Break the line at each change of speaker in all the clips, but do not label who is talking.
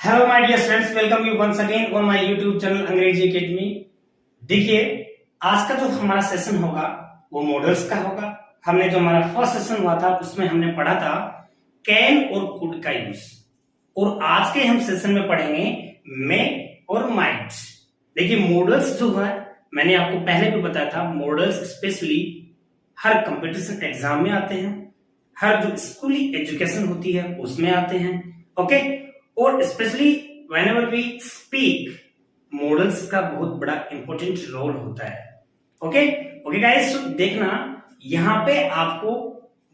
Hello my dear friends, welcome you once again on my YouTube channel Angreji academy. देखिए, आज का जो हमारा सेशन होगा वो मॉडल्स का होगा। हमने जो हमारा फर्स्ट सेशन हुआ था उसमें हमने पढ़ा था कैन और कुड का यूज, और आज के हम सेशन में पढ़ेंगे मे और माइट। देखिए, मॉडल्स जो है मैंने आपको पहले भी बताया था, मॉडल्स स्पेशली हर कंपटीशन एग्जाम में आते हैं, हर जो स्कूली एजुकेशन होती है उसमें आते हैं। ओके, और specially whenever we speak, modals का बहुत बड़ा इंपॉर्टेंट रोल होता है। ओके ओके गाइस, तो देखना यहाँ पे आपको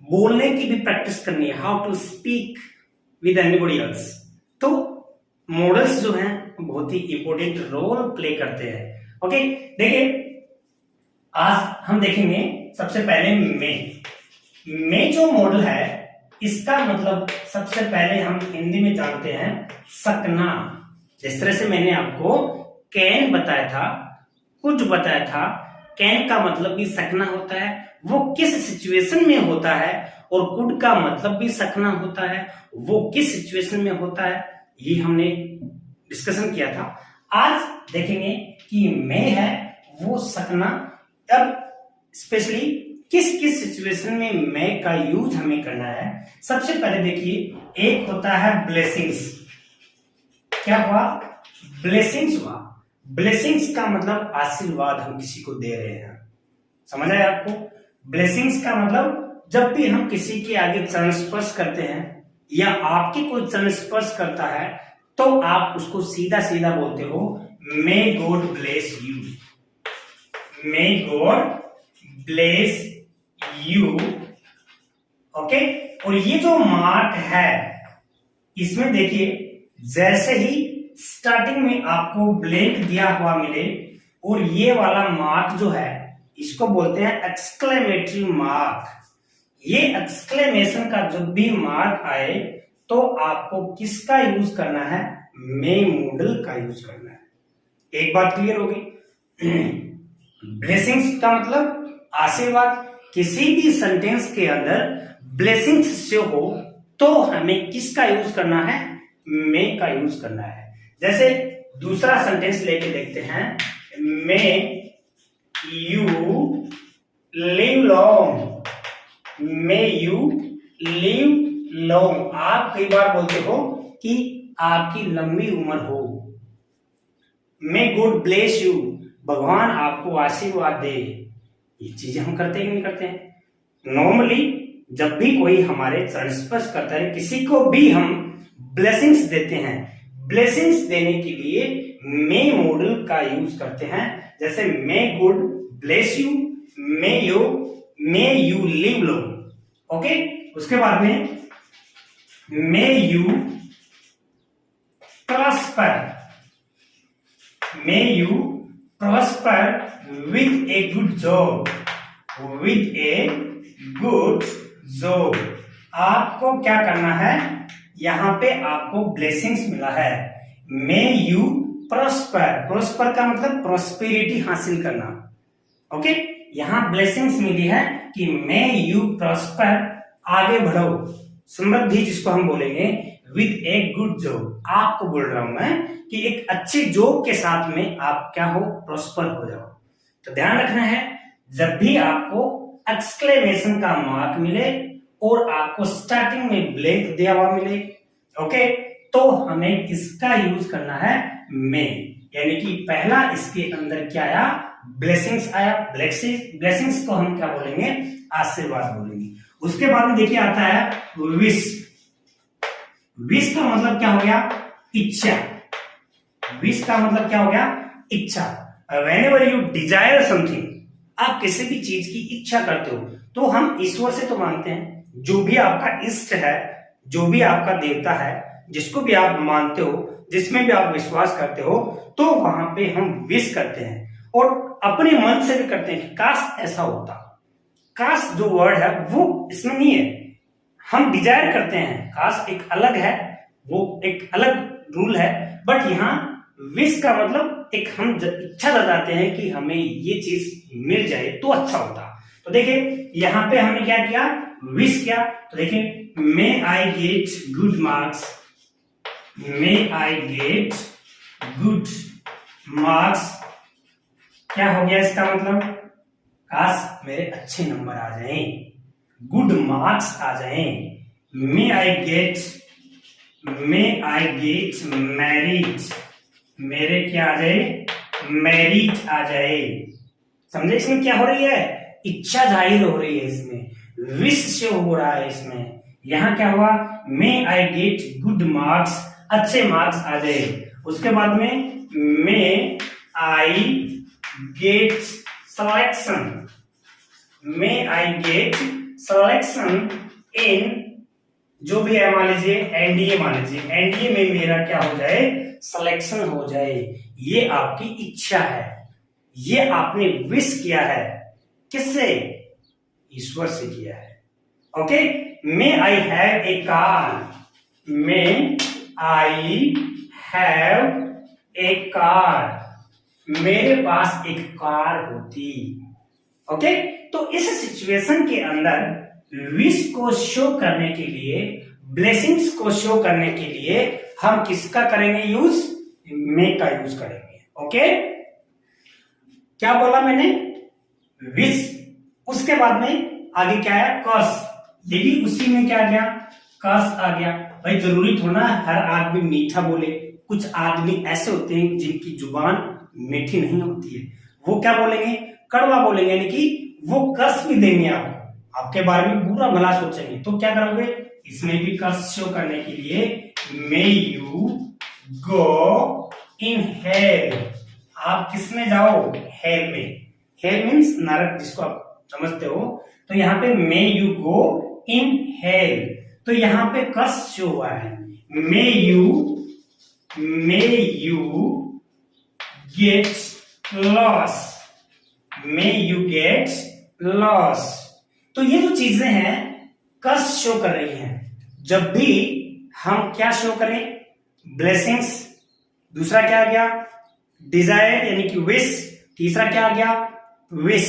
बोलने की भी प्रैक्टिस करनी है, how to speak with anybody else. तो मॉडल्स जो हैं बहुत ही इंपॉर्टेंट रोल प्ले करते हैं। ओके, देखिए आज हम देखेंगे सबसे पहले मे जो मॉडल है इसका मतलब सबसे पहले हम हिंदी में जानते हैं सकना। जिस तरह से मैंने आपको कैन बताया था, कुड बताया था, कैन का मतलब भी सकना होता है, वो किस सिचुएशन में होता है, और कुड का मतलब भी सकना होता है, वो किस सिचुएशन में होता है, ये हमने डिस्कशन किया था। आज देखेंगे कि मे है वो सकना। अब स्पेशली किस किस सिचुएशन में मे का यूज हमें करना है। सबसे पहले देखिए, एक होता है ब्लेसिंग्स। क्या हुआ? ब्लेसिंग्स हुआ। ब्लेसिंग्स का मतलब आशीर्वाद हम किसी को दे रहे हैं। समझ आया आपको? ब्लेसिंग्स का मतलब जब भी हम किसी के आगे चरण स्पर्श करते हैं या आपके कोई चरण स्पर्श करता है तो आप उसको सीधा सीधा बोलते हो may God bless you, may God bless you. Okay, और ये जो मार्क है इसमें देखिए, जैसे ही स्टार्टिंग में आपको ब्लैंक दिया हुआ मिले और ये वाला मार्क जो है इसको बोलते हैं एक्सक्लेमेटरी मार्क। ये एक्सक्लेमेशन का जब भी मार्क आए तो आपको किसका यूज करना है? मे मॉडल का यूज करना है। एक बात क्लियर होगी? ब्लेसिंग्स का मतलब आशीर्वाद। किसी भी सेंटेंस के अंदर ब्लेसिंग्स से हो तो हमें किसका यूज करना है? मे का यूज करना है। जैसे दूसरा सेंटेंस लेके देखते हैं, may you live long, may you live long. आप कई बार बोलते हो कि आपकी लंबी उम्र हो। मे गॉड ब्लेस यू, भगवान आपको आशीर्वाद दे। ये चीजें हम करते ही नहीं करते हैं। नॉर्मली जब भी कोई हमारे चरण स्पर्श करता है, किसी को भी हम ब्लेसिंग्स देते हैं, ब्लेसिंग्स देने के लिए मे मॉडल का यूज करते हैं। जैसे may God bless you, may you live long. Okay, उसके बाद में may you prosper, may you prosper with a good job, with a good job। आपको क्या करना है? यहां पे आपको ब्लेसिंग्स मिला है। मे यू प्रॉस्पर, प्रॉस्पर का मतलब प्रॉस्पेरिटी हासिल करना। ओके, यहां ब्लेसिंग्स मिली है कि मे यू प्रॉस्पर, आगे बढ़ो, समृद्धि जिसको हम बोलेंगे, विद ए गुड जॉब। आपको बोल रहा हूं मैं कि एक अच्छी जॉब के साथ में आप क्या हो? प्रॉस्पर हो जाओ। तो ध्यान रखना है, जब भी आपको एक्सक्लेमेशन का मार्क मिले और आपको स्टार्टिंग में ब्लैंक दिया हुआ मिले, ओके, तो हमें किसका यूज करना है? मे। यानी कि पहला इसके अंदर क्या आया? ब्लेसिंग्स आया। ब्लेसिंग्स को हम क्या बोलेंगे? आशीर्वाद बोलेंगे। उसके बाद में देखिए आता है विश। विश का मतलब क्या हो गया? इच्छा। विश का मतलब क्या हो गया? इच्छा। Whenever you desire something, आप किसी भी चीज की इच्छा करते हो तो हम ईश्वर से तो मानते हैं, जो भी आपका इष्ट है, जो भी आपका देवता है, जिसको भी आप मानते हो, जिसमें भी आप विश्वास करते हो, तो वहां पे हम विश करते हैं और अपने मन से भी करते हैं कि काश ऐसा होता। काश जो वर्ड है वो इसमें नहीं है, हम डिजायर करते हैं। काश एक अलग है, वो एक अलग रूल है, बट यहाँ विश का मतलब एक हम इच्छा जताते हैं कि हमें ये चीज मिल जाए तो अच्छा होता। तो देखिए यहां पे हमने क्या किया? विश किया। तो देखिए, may I get good marks, may I get good marks. क्या हो गया इसका मतलब? काश मेरे अच्छे नंबर आ जाएं, गुड मार्क्स आ जाएं। मे आई गेट मैरिड, मेरे क्या आ जाए? मैरिज आ जाए। समझे इसमें क्या हो रही है? इच्छा जाहिर हो रही है इसमें, विश से हो रहा है इसमें। यहां क्या हुआ? May I get good marks, अच्छे मार्क्स आ जाए। उसके बाद में may I get selection, may I get selection in, जो भी है मान लीजिए एनडीए, मान लीजिए एनडीए में मेरा क्या हो जाए? सिलेक्शन हो जाए। ये आपकी इच्छा है, ये आपने विश किया है। किससे? ईश्वर से किया है। Okay, may I have a car, may I have a car, मेरे पास एक कार होती। ओके, तो इस सिचुएशन के अंदर विश को शो करने के लिए, ब्लेसिंग्स को शो करने के लिए हम किसका करेंगे यूज? मे का यूज करेंगे। ओके, क्या बोला मैंने? विश। उसके बाद में आगे क्या है? कर्स। ये भी उसी में क्या आ गया? कर्स आ गया। भाई जरूरी थोड़ा ना हर आदमी मीठा बोले, कुछ आदमी ऐसे होते हैं जिनकी जुबान मीठी नहीं होती है, वो क्या बोलेंगे? कड़वा बोलेंगे, यानी कि वो कर्स भी देंगे आपको, आपके बारे में बुरा भला सोचेंगे। तो क्या करोगे? इसमें भी कर्स शो करने के लिए may you go in hell, आप किसमें जाओ? हेल में। हेल मीन्स नरक, जिसको आप समझते हो। तो यहाँ पे may you go in hell, तो यहाँ पे कर्स शो हुआ है। May you get loss, may you get loss. तो ये जो चीजें हैं कर्स शो कर रही हैं। जब भी हम क्या शो करें? ब्लेसिंग्स। दूसरा क्या आ गया? डिजायर यानी कि विश। तीसरा क्या आ गया? विश।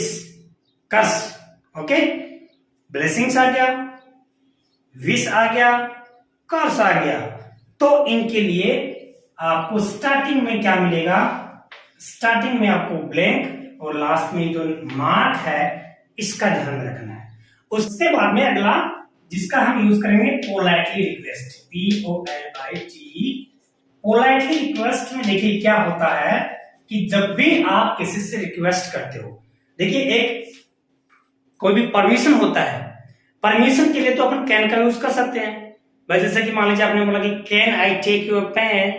कर्स। ओके, ब्लेसिंग्स आ गया, विश आ गया, कर्स आ गया। तो इनके लिए आपको स्टार्टिंग में क्या मिलेगा? स्टार्टिंग में आपको ब्लैंक और लास्ट में जो मार्क है इसका ध्यान रखना है। उसके बाद में अगला जिसका हम यूज करेंगे politely request, POLIT। Politely request में देखिए क्या होता है कि जब भी आप किसी से रिक्वेस्ट करते हो, देखिए एक कोई भी परमिशन होता है, परमिशन के लिए तो अपन कैन का यूज कर सकते हैं। भाई जैसे कि मान लीजिए आपने बोला कि can I take your pen,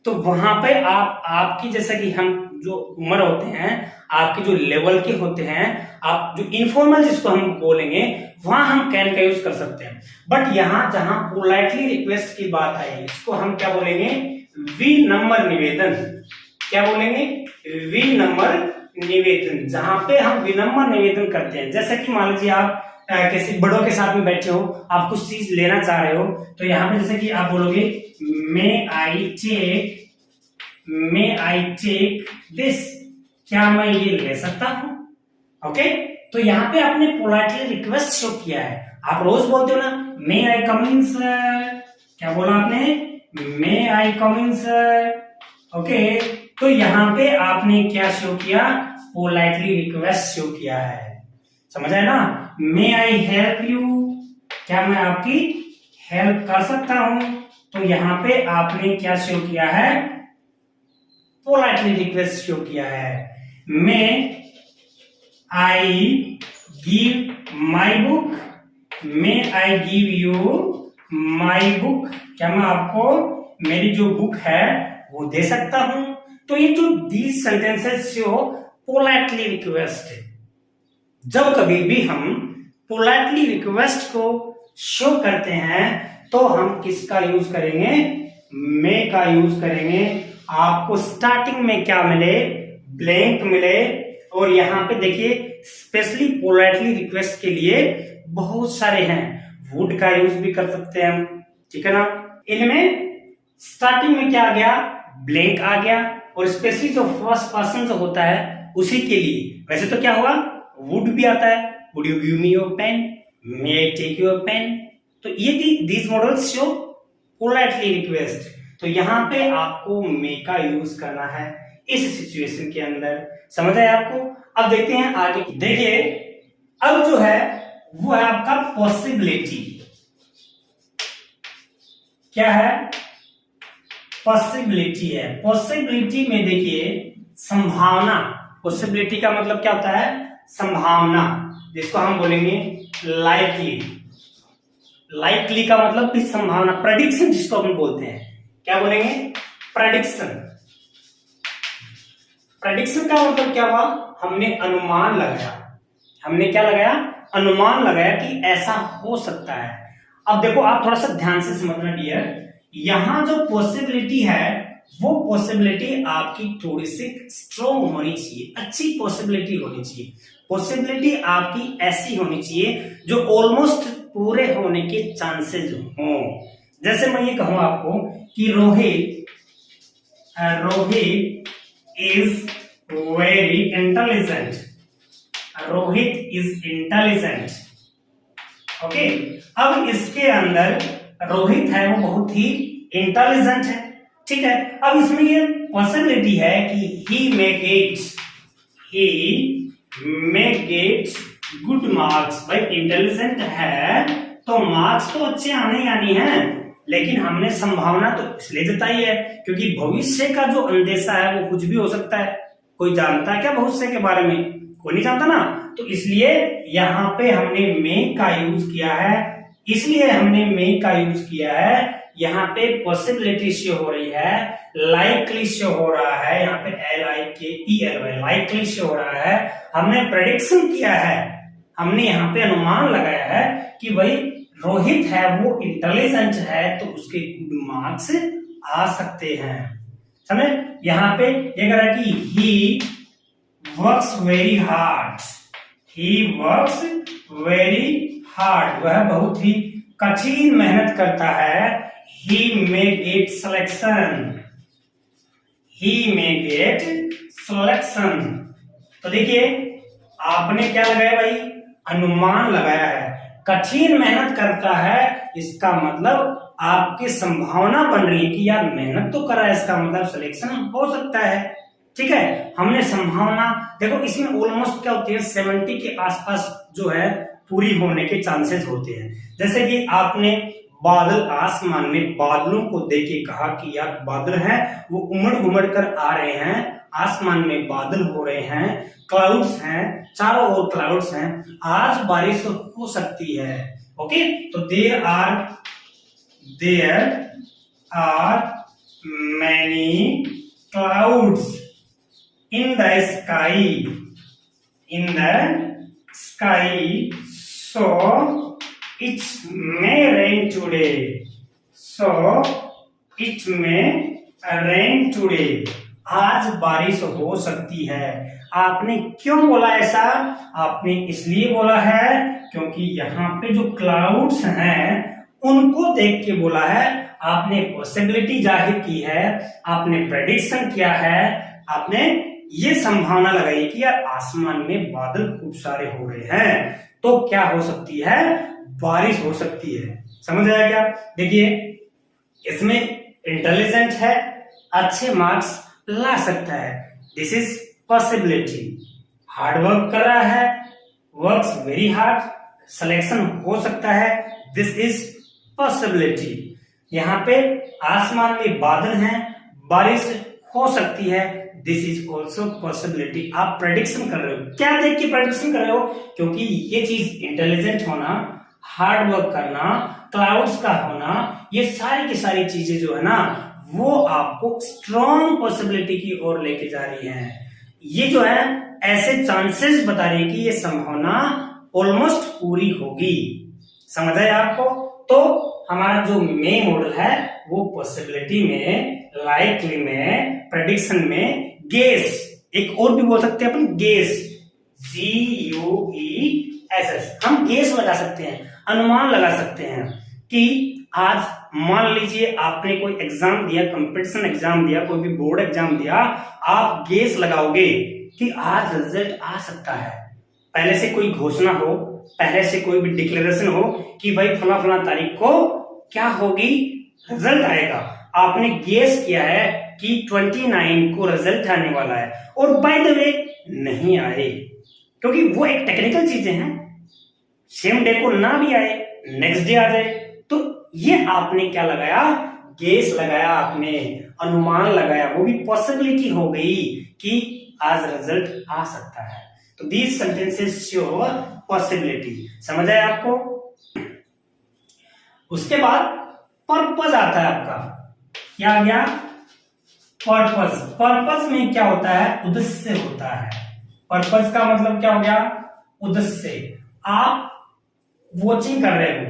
तो वहां पे आपकी जैसे कि हम जो उम्र होते हैं, आपके जो लेवल के होते हैं, आप जो इनफॉर्मल जिसको हम बोलेंगे, वहां हम कैन का यूज कर सकते हैं। बट यहां जहां पोलाइटली रिक्वेस्ट की बात आई, इसको हम क्या बोलेंगे? विनम्र निवेदन। क्या बोलेंगे? विनम्र निवेदन। जहां पे हम विनम्र निवेदन करते हैं, जैसे कि मान लीजिए आप किसी बड़ों के साथ में बैठे हो, आप कुछ चीज लेना चाह रहे हो, तो यहाँ पे जैसे कि आप बोलोगे मे आई टेक दिस, क्या मैं ये ले सकता हूं? ओके, तो यहाँ पे आपने पोलाइटली रिक्वेस्ट शो किया है। आप रोज बोलते हो ना मे आई कम इन सर, क्या बोला आपने? मे आई कम इन सर। ओके, तो यहाँ पे आपने क्या शो किया? पोलाइटली रिक्वेस्ट शो किया है। समझ आए ना? मे आई हेल्प यू, क्या मैं आपकी हेल्प कर सकता हूं? तो यहाँ पे आपने क्या शो किया है? पोलाइटली रिक्वेस्ट शो किया है। May I give my book, may I give you my book, क्या मैं आपको मेरी जो बुक है वो दे सकता हूं? तो ये जो these sentences show politely request. जब कभी भी हम पोलाइटली रिक्वेस्ट को शो करते हैं तो हम किसका यूज करेंगे? मे का यूज करेंगे। आपको स्टार्टिंग में क्या मिले? ब्लैंक मिले। और यहां पे देखिए स्पेशली पोलाइटली रिक्वेस्ट के लिए बहुत सारे हैं, वुड का यूज भी कर सकते हैं हम, ठीक है ना? इनमें स्टार्टिंग में क्या आ गया? ब्लैंक आ गया। और स्पेशली जो फर्स्ट पर्सन जो होता है उसी के लिए वैसे तो क्या हुआ? वुड भी आता है, would you give me your pen, may I take your pen. तो ये these modals show politely request. तो यहाँ पे आपको मे का यूज करना है इस सिचुएशन के अंदर। समझ आए आपको? अब देखते हैं आगे। देखिए अब जो है वो है आपका पॉसिबिलिटी। क्या है? पॉसिबिलिटी है। पॉसिबिलिटी में देखिए संभावना। पॉसिबिलिटी का मतलब क्या होता है? संभावना, जिसको हम बोलेंगे लाइकली। लाइकली का मतलब भी संभावना, प्रेडिक्शन जिसको हम बोलते हैं। क्या बोलेंगे? प्रेडिक्शन। प्रेडिक्शन का मतलब क्या हुआ? हमने अनुमान लगाया। हमने क्या लगाया? अनुमान लगाया कि ऐसा हो सकता है। अब देखो आप थोड़ा सा ध्यान से समझना डियर, यहां जो पॉसिबिलिटी है वो पॉसिबिलिटी आपकी थोड़ी सी स्ट्रॉन्ग होनी चाहिए, अच्छी पॉसिबिलिटी होनी चाहिए। पॉसिबिलिटी आपकी ऐसी होनी चाहिए जो ऑलमोस्ट पूरे होने के चांसेस हों। जैसे मैं ये कहूं आपको कि Rohit is very intelligent. Rohit is intelligent. Okay, अब इसके अंदर रोहित है वो बहुत ही इंटेलिजेंट है, ठीक है। अब इसमें ये पॉसिबिलिटी है कि ही मे गेट गुड मार्क्स। भाई इंटेलिजेंट है तो मार्क्स तो अच्छे आने ही आनी है, लेकिन हमने संभावना तो इसलिए जताई है क्योंकि भविष्य का जो अंदेशा है वो कुछ भी हो सकता है। कोई जानता है क्या भविष्य के बारे में? कोई नहीं जानता ना। तो इसलिए यहां पे हमने मे का यूज किया है। इसलिए हमने मे का यूज किया है। यहाँ पे पॉसिबिलिटी शो हो रही है, लाइकली शो हो रहा है, यहाँ पे LIKELY लाइकली शो हो रहा है। हमने प्रेडिक्शन किया है, हमने यहाँ पे अनुमान लगाया है कि भाई रोहित है वो इंटेलिजेंट है तो उसके गुड मार्क्स आ सकते हैं। समझे? यहाँ पे ये कह रहा है कि he works very hard. He works very hard, वह बहुत ही कठिन मेहनत करता है। He may get selection. He may get selection. तो देखिए आपने क्या लगाया भाई? अनुमान लगाया है। कठिन मेहनत करता है, इसका मतलब आपकी संभावना बन रही है कि यार मेहनत तो कर रहा है, इसका मतलब सिलेक्शन हो सकता है। ठीक है, हमने संभावना देखो इसमें ऑलमोस्ट क्या होती है 70 के आसपास जो है पूरी होने के चांसेस होते हैं। जैसे कि आपने बादल, आसमान में बादलों को देख के कहा कि यार बादल हैं वो उमड़ घुमड़ कर आ रहे हैं, आसमान में बादल हो रहे हैं, क्लाउड्स हैं, चारों ओर क्लाउड्स हैं, आज बारिश हो सकती है। ओके, तो there are many clouds in the sky, so it may rain today. आज बारिश हो सकती है। आपने क्यों बोला ऐसा? आपने इसलिए बोला है क्योंकि यहाँ पे जो क्लाउड्स हैं उनको देख के बोला है। आपने पॉसिबिलिटी जाहिर की है, आपने प्रेडिक्शन किया है, आपने ये संभावना लगाई कि यार आसमान में बादल खूब सारे हो रहे हैं तो क्या हो सकती है? बारिश हो सकती है। समझ आया क्या? देखिए इसमें इंटेलिजेंट है, अच्छे मार्क्स ला सकता है, this is possibility. Hard work कर रहा है, वर्क्स वेरी हार्ड, सिलेक्शन हो सकता है, दिस इज पॉसिबिलिटी। यहाँ पे आसमान में बादल हैं, बारिश हो सकती है, दिस इज ऑल्सो पॉसिबिलिटी। आप प्रेडिक्शन कर रहे हो, क्या देख के प्रेडिक्शन कर रहे हो? क्योंकि ये चीज इंटेलिजेंट होना, हार्ड वर्क करना, क्लाउड्स का होना, ये सारी की सारी चीजें जो है ना वो आपको स्ट्रॉन्ग पॉसिबिलिटी की ओर लेके जा रही हैं। ये जो है ऐसे चांसेस बता रही है कि ये संभावना ऑलमोस्ट पूरी होगी। समझ आया आपको? तो हमारा जो मे मॉडल है वो पॉसिबिलिटी में, लाइकली में, प्रेडिक्शन में, गेस, एक और भी बोल सकते हैं अपन गेस, GUESS, हम गेस लगा सकते हैं, अनुमान लगा सकते हैं कि आज मान लीजिए आपने कोई एग्जाम दिया, कंपटीशन एग्जाम दिया, कोई भी बोर्ड एग्जाम दिया, आप गेस लगाओगे कि आज रिजल्ट आ सकता है। पहले से कोई घोषणा हो, पहले से कोई भी डिक्लेरेशन हो कि भाई फला फला तारीख को क्या होगी, रिजल्ट आएगा। आपने गेस किया है कि 29 को रिजल्ट आने वाला है और बाय द वे नहीं आए, क्योंकि वो एक टेक्निकल चीजें हैं, सेम डे को ना भी आए नेक्स्ट डे आ जाए, तो ये आपने क्या लगाया, गेस लगाया, आपने अनुमान लगाया, वो भी पॉसिबिलिटी हो गई कि आज रिजल्ट आ सकता है। तो दीज सेंटेंसेस शो पॉसिबिलिटी। समझ आया आपको? उसके बाद पर्पस आता है आपका, क्या आ गया, पर्पस। पर्पस में क्या होता है, उद्देश्य होता है। पर्पस का मतलब क्या हो गया, उद्देश्य। आप वॉचिंग कर रहे हो,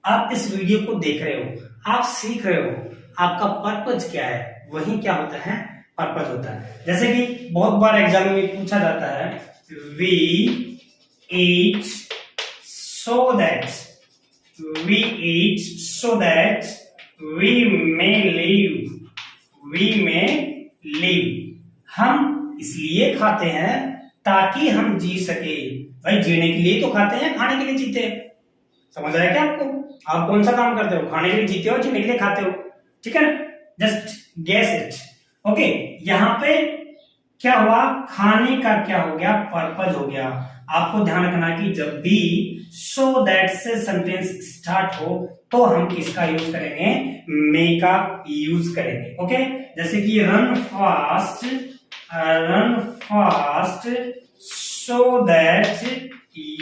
आप इस वीडियो को देख रहे हो, आप सीख रहे हो, आपका पर्पस क्या है, वही क्या होता है, पर्पस होता है। जैसे कि बहुत बार एग्जाम में पूछा जाता है, we eat so that, we eat so that we may live, we may live. हम इसलिए खाते हैं ताकि हम जी सके। भाई जीने के लिए तो खाते हैं, खाने के लिए जीते हैं। समझ आया क्या आपको? आप कौन सा काम करते हो, खाने के लिए जीते हो, जीने के लिए खाते हो, ठीक है ना? Just guess it. ओके, यहाँ पे क्या हुआ, खाने का क्या हो गया, पर्पज हो गया। आपको ध्यान रखना कि जब भी सो दैट से सेंटेंस स्टार्ट हो तो हम किसका यूज करेंगे, मे का यूज करेंगे। ओके, जैसे कि run fast so that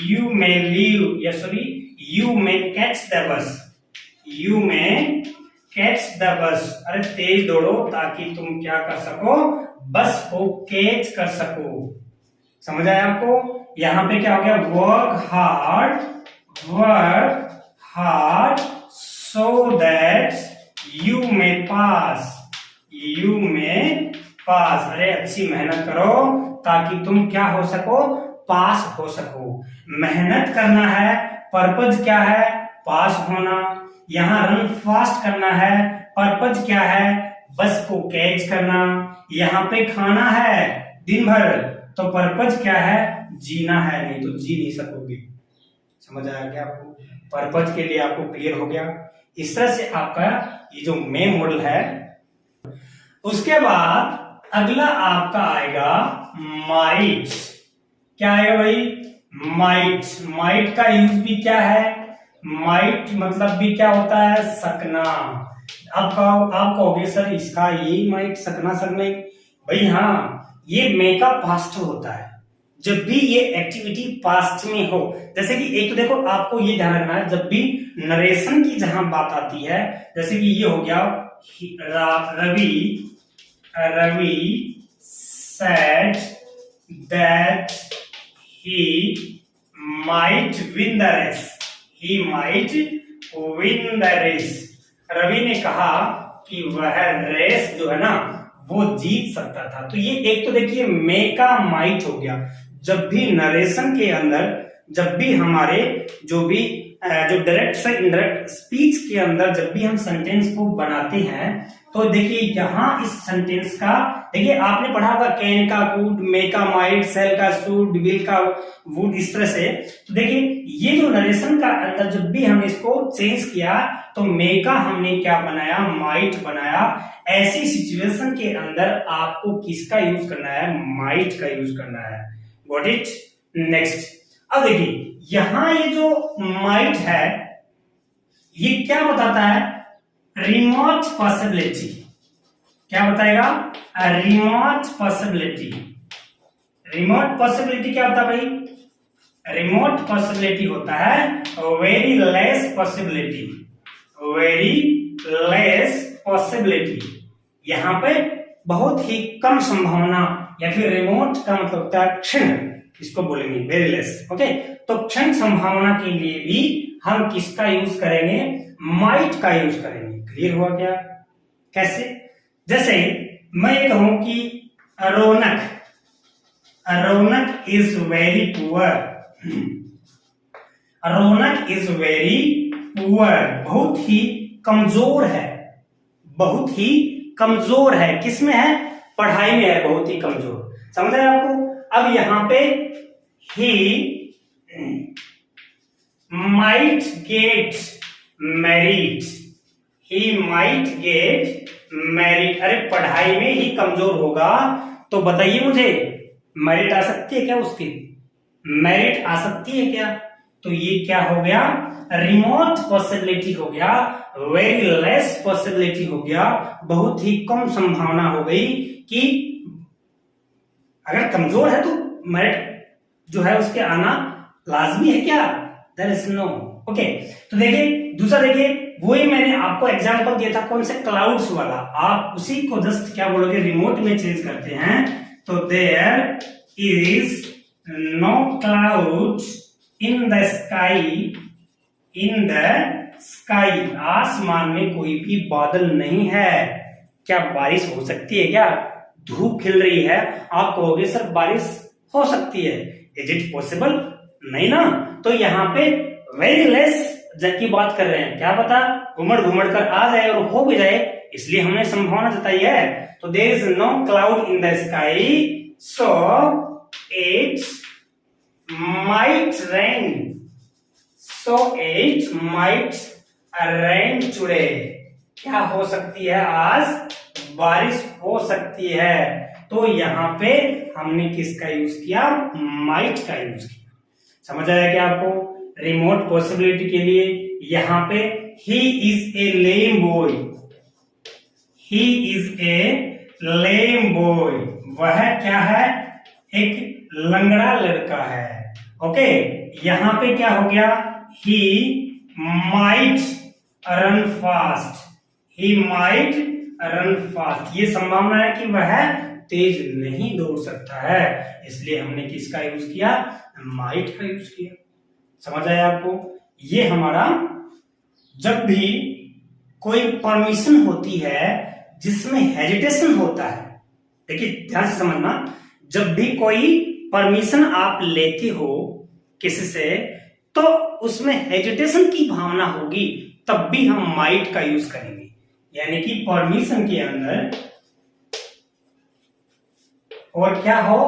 you may leave, या sorry you may catch the bus, you may catch the bus. अरे तेज दौड़ो ताकि तुम क्या कर सको, बस को कैच कर सको। समझ आया आपको? यहां पे क्या हो गया, work hard so that you may pass, you may pass. अरे अच्छी मेहनत करो ताकि तुम क्या हो सको, पास हो सको। मेहनत करना है, पर्पज क्या है, पास होना। यहां रन फास्ट करना है, पर्पज क्या है, बस को कैच करना। यहां पे खाना है दिन भर, तो पर्पज क्या है, जीना है, नहीं तो जी नहीं सकोगे। समझ आया क्या आपको? पर्पज के लिए आपको क्लियर हो गया। इस तरह से आपका ये जो मे मॉडल है। उसके बाद अगला आपका आएगा माइट। क्या आएगा भाई, माइट। माइट का यूज भी क्या है, माइट मतलब भी क्या होता है, सकना। आप कहोगे सर इसका ये माइट सकना सकना, भाई हाँ, ये मे का पास्ट होता है। जब भी ये एक्टिविटी पास्ट में हो, जैसे कि एक तो देखो आपको ये ध्यान रखना है, जब भी नरेशन की जहां बात आती है, जैसे कि ये हो गया, Ravi said that he might win the race, he might win the race। Ravi ने कहा कि वह रेस जो है ना वो जीत सकता था। तो ये एक तो देखिए मे का माइट हो गया। जब भी नरेशन के अंदर, जब भी हमारे जो डायरेक्ट से इनडायरेक्ट स्पीच के अंदर जब भी हम सेंटेंस को बनाते हैं, तो देखिए यहां इस सेंटेंस का, देखिए आपने पढ़ा होगा कैन का कूड, मे का माइट, सेल का सूट, विल का वुड, इस तरह से। तो देखिए ये जो नरेशन का अंदर जब भी हमने इसको चेंज किया, तो मे का हमने क्या बनाया, माइट बनाया। ऐसी सिचुएशन के अंदर आपको किसका यूज करना है, माइट का यूज करना है। Got it? नेक्स्ट, अब देखिए यहां ये जो माइट है ये क्या बताता है, रिमोट पॉसिबिलिटी। क्या बताएगा, रिमोट पॉसिबिलिटी। रिमोट पॉसिबिलिटी क्या होता है भाई, रिमोट पॉसिबिलिटी होता है very less possibility, very less possibility. यहां पे बहुत ही कम संभावना, या फिर रिमोट का मतलब होता है क्षण, इसको बोलेंगे वेरी लेस। ओके, तो क्षण संभावना के लिए भी हम किसका यूज करेंगे, माइट का यूज करेंगे। क्लियर हुआ क्या? कैसे? जैसे मैं ये कहूं कि Raunak is very poor, Raunak is very poor, बहुत ही कमजोर है, बहुत ही कमजोर है। किसमें है, पढ़ाई में है, बहुत ही कमजोर। समझ आया आपको? अब यहां पे he might get married, he might get married. अरे पढ़ाई में ही कमजोर होगा तो बताइए मुझे, मेरिट आ सकती है क्या उसकी? मेरिट आ सकती है क्या? तो ये क्या हो गया? रिमोट पॉसिबिलिटी हो गया, वेरी लेस पॉसिबिलिटी हो गया, बहुत ही कम संभावना हो गई कि अगर कमजोर है तो मेरिट जो है उसके आना लाजमी है क्या? There is no. ओके, तो देखिए दूसरा, देखिए वही मैंने आपको एग्जांपल दिया था कौन से, क्लाउड्स वाला। आप उसी को जस्ट क्या बोलोगे, रिमोट में चेंज करते हैं तो there is no clouds in the sky, in the sky, आसमान में कोई भी बादल नहीं है। क्या बारिश हो सकती है क्या? धूप खिल रही है, आप कहोगे सर बारिश हो सकती है, इज इट पॉसिबल? नहीं ना। तो यहाँ पे वेरी लेस की बात कर रहे हैं, क्या पता घुमड़ घुमड़ कर आ जाए और हो भी जाए, इसलिए हमने संभावना जताई है। तो there is no cloud in the sky, so it might rain, so it might rain today. क्या हो सकती है? आज बारिश हो सकती है। तो यहाँ पे हमने किसका यूज किया? माइट का यूज किया। समझ आया क्या आपको? रिमोट पॉसिबिलिटी के लिए यहाँ पे he is a lame boy, he is a lame boy, वह क्या है? एक लंगड़ा लड़का है। ओके, यहाँ पे क्या हो गया? He might run fast, he might run fast, ये संभावना है कि वह तेज नहीं दौड़ सकता है, इसलिए हमने किसका यूज किया? माइट का यूज किया। समझ आया आपको? ये हमारा जब भी कोई परमिशन होती है जिसमें हेजिटेशन होता है, देखिए ध्यान से समझना, जब भी कोई परमिशन आप लेते हो किसी से तो उसमें हेजिटेशन की भावना होगी, तब भी हम माइट का यूज करेंगे। यानी कि परमिशन के अंदर और क्या हो?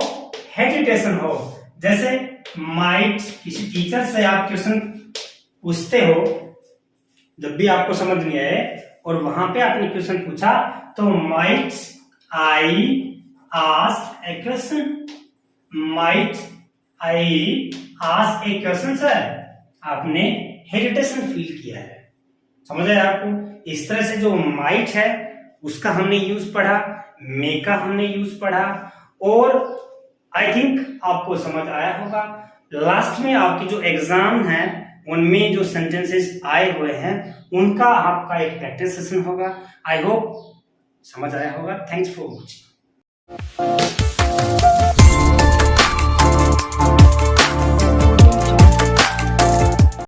हेजिटेशन हो। जैसे माइट, किसी टीचर से आप क्वेश्चन पूछते हो, जब भी आपको समझ नहीं आए और वहां पे आपने क्वेश्चन पूछा तो might I ask A question, might I ask A question sir, आपने हेजिटेशन फील किया है। समझ आया आपको? इस तरह से जो माइट है उसका हमने यूज पढ़ा, मे का हमने यूज पढ़ा, और आई थिंक आपको समझ आया होगा। लास्ट में आपके जो एग्जाम है उनमें जो सेंटेंसेस आए हुए हैं उनका आपका एक प्रैक्टिस सेशन होगा। आई होप समझ आया होगा। Thanks for watching.